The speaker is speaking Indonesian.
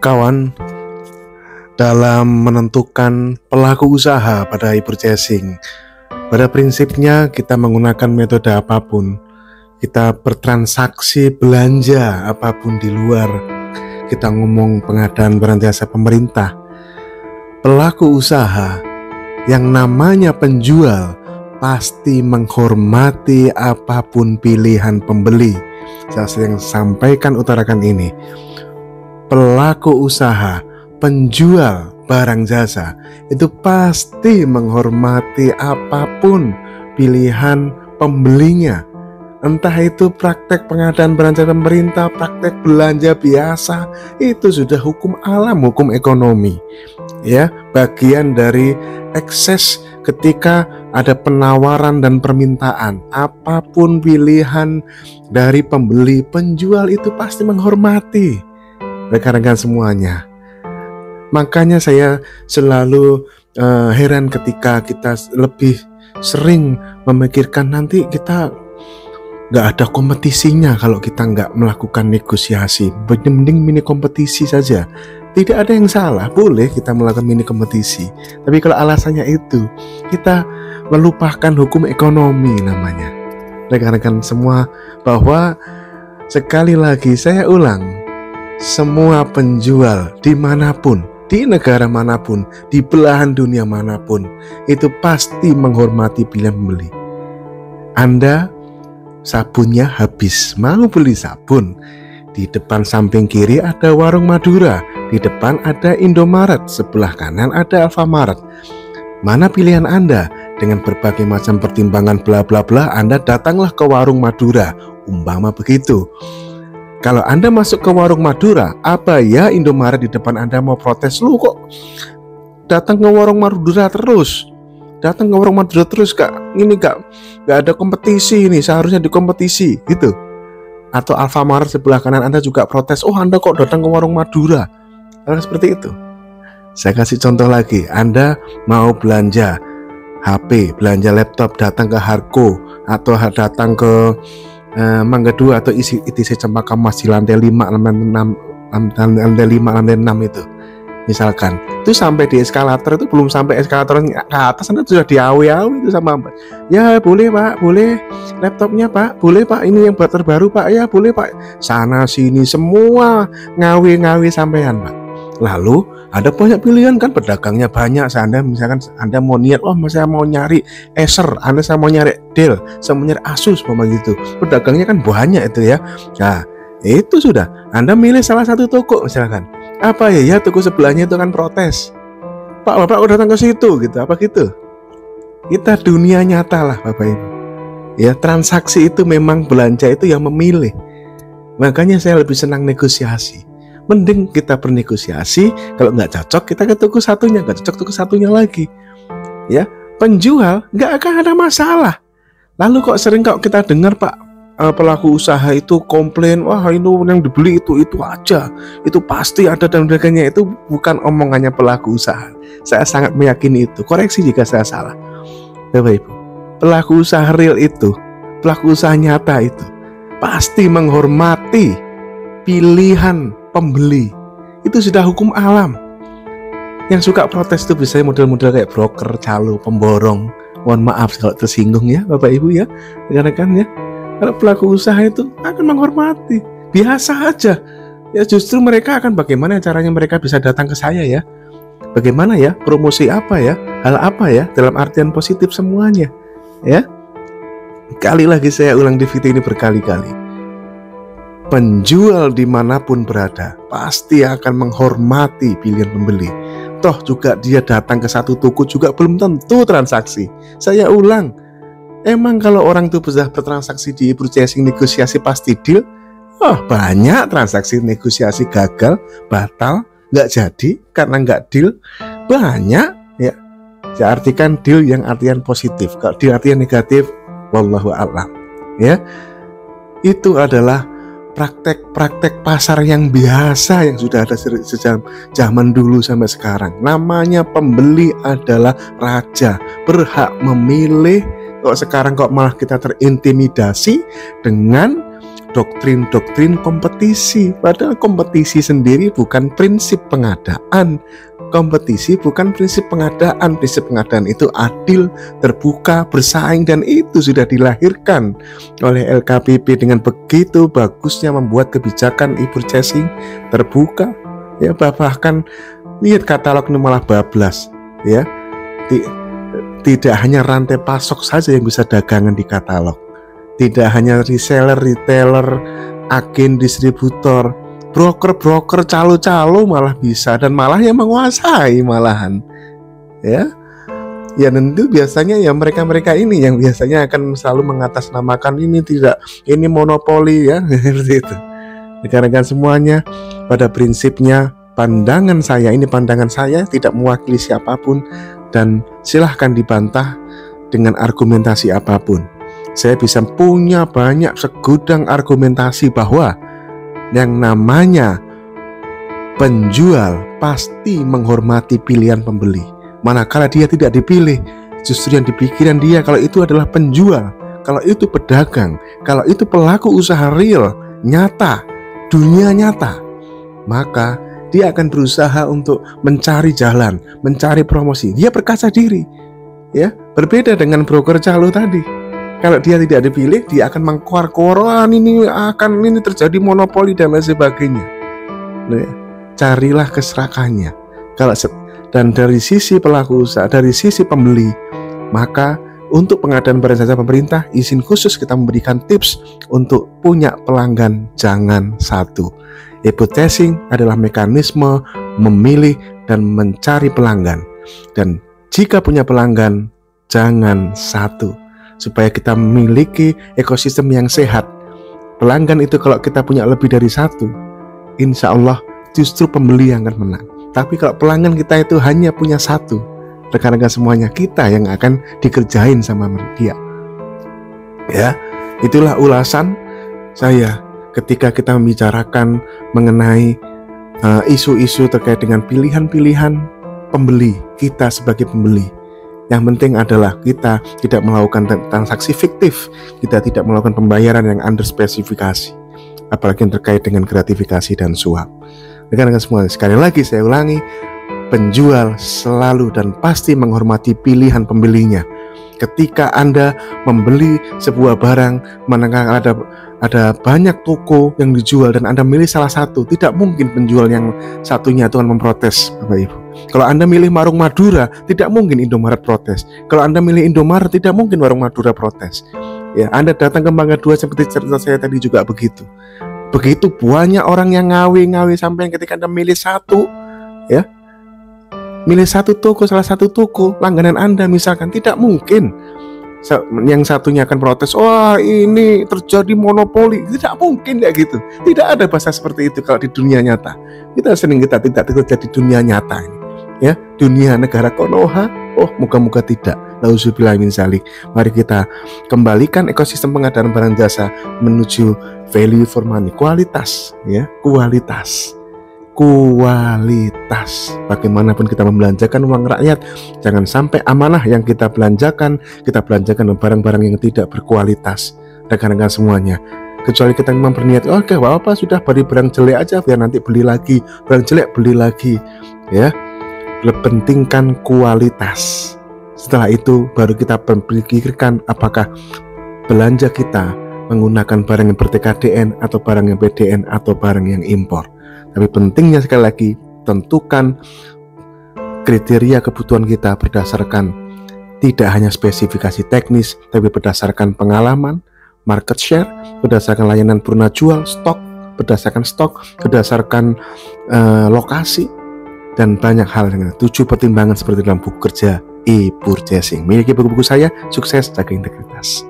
Kawan, dalam menentukan pelaku usaha pada e-purchasing, pada prinsipnya kita menggunakan metode apapun, kita bertransaksi belanja apapun di luar, kita ngomong pengadaan barang jasa pemerintah, pelaku usaha yang namanya penjual pasti menghormati apapun pilihan pembeli. Saya sering sampaikan, utarakan ini. Pelaku usaha, penjual barang jasa itu pasti menghormati apapun pilihan pembelinya. Entah itu praktek pengadaan barang jasa pemerintah, praktek belanja biasa, itu sudah hukum alam, hukum ekonomi. Ya, bagian dari ekses ketika ada penawaran dan permintaan. Apapun pilihan dari pembeli, penjual itu pasti menghormati rekan-rekan semuanya. Makanya saya selalu heran ketika kita lebih sering memikirkan nanti kita nggak ada kompetisinya kalau kita nggak melakukan negosiasi. Mending mini kompetisi saja. Tidak ada yang salah, boleh kita melakukan mini kompetisi. Tapi kalau alasannya itu, kita melupakan hukum ekonomi namanya. Rekan-rekan semua, bahwa sekali lagi saya ulang, semua penjual dimanapun, di negara manapun, di belahan dunia manapun, itu pasti menghormati pilihan pembeli. Anda sabunnya habis, mau beli sabun, di depan samping kiri ada warung Madura, di depan ada Indomaret, sebelah kanan ada Alfamaret. Mana pilihan Anda? Dengan berbagai macam pertimbangan bla bla bla, Anda datanglah ke warung Madura, umpama begitu. Kalau Anda masuk ke warung Madura, apa ya Indomaret di depan Anda mau protes, lu kok datang ke warung Madura terus? Datang ke warung Madura terus, Kak. Ini gak ada kompetisi ini, seharusnya dikompetisi gitu. Atau Alfamaret sebelah kanan Anda juga protes, oh Anda kok datang ke warung Madura? Hal seperti itu. Saya kasih contoh lagi, Anda mau belanja HP, belanja laptop, datang ke Harko atau datang ke Mangga 2 atau ITC Cempaka Mas di lantai 5, lantai 6 itu. Misalkan, itu sampai di eskalator, itu belum sampai eskalator ke atas, Anda sudah diawi-awi itu sama Mbak. Ya boleh Pak, boleh laptopnya Pak, boleh Pak, ini yang terbaru Pak, ya boleh Pak. Sana sini semua ngawi-ngawi sampean Pak. Lalu ada banyak pilihan kan, pedagangnya banyak. Misalkan Anda mau niat, oh saya mau nyari Acer, saya mau nyari Dell, saya mau nyari Asus, gitu. Pedagangnya kan banyak itu ya. Nah itu sudah, Anda milih salah satu toko misalkan. Apa ya toko sebelahnya itu kan protes, Pak Bapak udah datang ke situ gitu, apa gitu. Kita dunia nyata lah Bapak Ibu. Ya, transaksi itu memang belanja itu yang memilih. Makanya saya lebih senang negosiasi. Mending kita bernegosiasi, kalau nggak cocok kita ke toko satunya, nggak cocok toko satunya lagi. Ya, penjual nggak akan ada masalah. Lalu kok sering kita dengar Pak, pelaku usaha itu komplain, wah ini yang dibeli itu aja, itu pasti ada dan sebagainya. Itu bukan omongannya pelaku usaha. Saya sangat meyakini itu. Koreksi jika saya salah, Bapak Ibu. Pelaku usaha real itu, pelaku usaha nyata itu pasti menghormati pilihan pembeli. Itu sudah hukum alam. Yang suka protes itu biasanya model-model kayak broker, calo, pemborong. Mohon maaf kalau tersinggung ya Bapak Ibu ya, rekan-rekan ya. Kalau pelaku usaha itu akan menghormati, biasa aja. Ya justru mereka akan bagaimana caranya mereka bisa datang ke saya ya. Bagaimana ya, promosi apa ya, hal apa ya, dalam artian positif semuanya. Ya. Kali lagi saya ulang di video ini berkali-kali. Penjual dimanapun berada pasti akan menghormati pilihan pembeli. Toh juga dia datang ke satu toko juga belum tentu transaksi. Saya ulang, emang kalau orang itu bisa bertransaksi di purchasing negosiasi pasti deal? Oh banyak transaksi negosiasi gagal, batal, nggak jadi karena nggak deal. Banyak ya. Saya artikan deal yang artian positif. Kalau deal artian negatif, wallahu a'lam. Ya, itu adalah praktek-praktek pasar yang biasa yang sudah ada sejak zaman dulu sampai sekarang. Namanya pembeli adalah raja, berhak memilih. Kok sekarang kok malah kita terintimidasi dengan doktrin-doktrin kompetisi. Padahal kompetisi sendiri bukan prinsip pengadaan. Kompetisi bukan prinsip pengadaan. Prinsip pengadaan itu adil, terbuka, bersaing, dan itu sudah dilahirkan oleh LKPP dengan begitu bagusnya membuat kebijakan e-purchasing terbuka. Ya, bahkan lihat katalog ini malah bablas. Ya, tidak hanya rantai pasok saja yang bisa dagangan di katalog. Tidak hanya reseller, retailer, agen, distributor, broker-broker, calo-calo malah bisa, dan malah yang menguasai malahan. Ya, tentu biasanya ya mereka-mereka ini yang biasanya akan selalu mengatasnamakan ini monopoli ya, seperti itu. Dikarenakan semuanya pada prinsipnya pandangan saya tidak mewakili siapapun, dan silahkan dibantah dengan argumentasi apapun. Saya bisa punya banyak segudang argumentasi bahwa yang namanya penjual pasti menghormati pilihan pembeli. Manakala dia tidak dipilih, justru yang dipikiran dia kalau itu adalah penjual, kalau itu pedagang, kalau itu pelaku usaha real, nyata, dunia nyata, maka dia akan berusaha untuk mencari jalan, mencari promosi. Dia berkaca diri, ya, berbeda dengan broker calo tadi. Kalau dia tidak dipilih, dia akan mengkor-koran ini terjadi monopoli dan lain sebagainya. Nah, carilah keserakannya. Dan dari sisi pelaku usaha, dari sisi pembeli, maka untuk pengadaan barang jasa pemerintah, izin khusus kita memberikan tips untuk punya pelanggan jangan satu. E-purchasing adalah mekanisme memilih dan mencari pelanggan. Dan jika punya pelanggan, jangan satu. Supaya kita memiliki ekosistem yang sehat. Pelanggan itu kalau kita punya lebih dari satu, insya Allah justru pembeli yang akan menang. Tapi kalau pelanggan kita itu hanya punya satu, rekan-rekan semuanya, kita yang akan dikerjain sama dia. Ya, itulah ulasan saya ketika kita membicarakan mengenai isu-isu terkait dengan pilihan-pilihan pembeli, kita sebagai pembeli. Yang penting adalah kita tidak melakukan transaksi fiktif, kita tidak melakukan pembayaran yang under spesifikasi, apalagi yang terkait dengan gratifikasi dan suap. Rekan-rekan semua, sekali lagi saya ulangi, penjual selalu dan pasti menghormati pilihan pembelinya. Ketika Anda membeli sebuah barang, manakala ada banyak toko yang dijual dan Anda milih salah satu, tidak mungkin penjual yang satunya itu akan memprotes, Bapak Ibu. Kalau Anda milih warung Madura, tidak mungkin Indomaret protes. Kalau Anda milih Indomaret, tidak mungkin warung Madura protes. Ya, Anda datang ke Mangga 2 seperti cerita saya tadi juga begitu. Begitu banyak orang yang ngawi sampai ketika Anda milih satu, ya, milih satu toko, salah satu toko langganan Anda misalkan, tidak mungkin yang satunya akan protes, wah ini terjadi monopoli. Tidak mungkin kayak gitu. Tidak ada bahasa seperti itu kalau di dunia nyata. Kita tidak terjadi di dunia nyata ini. Ya, dunia negara Konoha, oh moga-moga tidak. Nauzubillah min dzalik. Mari kita kembalikan ekosistem pengadaan barang jasa menuju value for money, kualitas, ya, kualitas. Bagaimanapun kita membelanjakan uang rakyat, jangan sampai amanah yang kita belanjakan barang-barang yang tidak berkualitas, rekan-rekan semuanya. Kecuali kita memang berniat, oke, apa sudah beli barang jelek aja biar nanti beli lagi, barang jelek beli lagi, ya. Pentingkan kualitas. Setelah itu baru kita berpikirkan apakah belanja kita menggunakan barang yang ber-TKDN atau barang yang PDN atau barang yang impor. Tapi pentingnya sekali lagi, tentukan kriteria kebutuhan kita berdasarkan tidak hanya spesifikasi teknis, tapi berdasarkan pengalaman, market share, berdasarkan layanan purna jual, berdasarkan lokasi, dan banyak hal dengan 7 pertimbangan seperti dalam buku kerja e-purchasing. Miliki buku-buku saya, sukses, jaga integritas.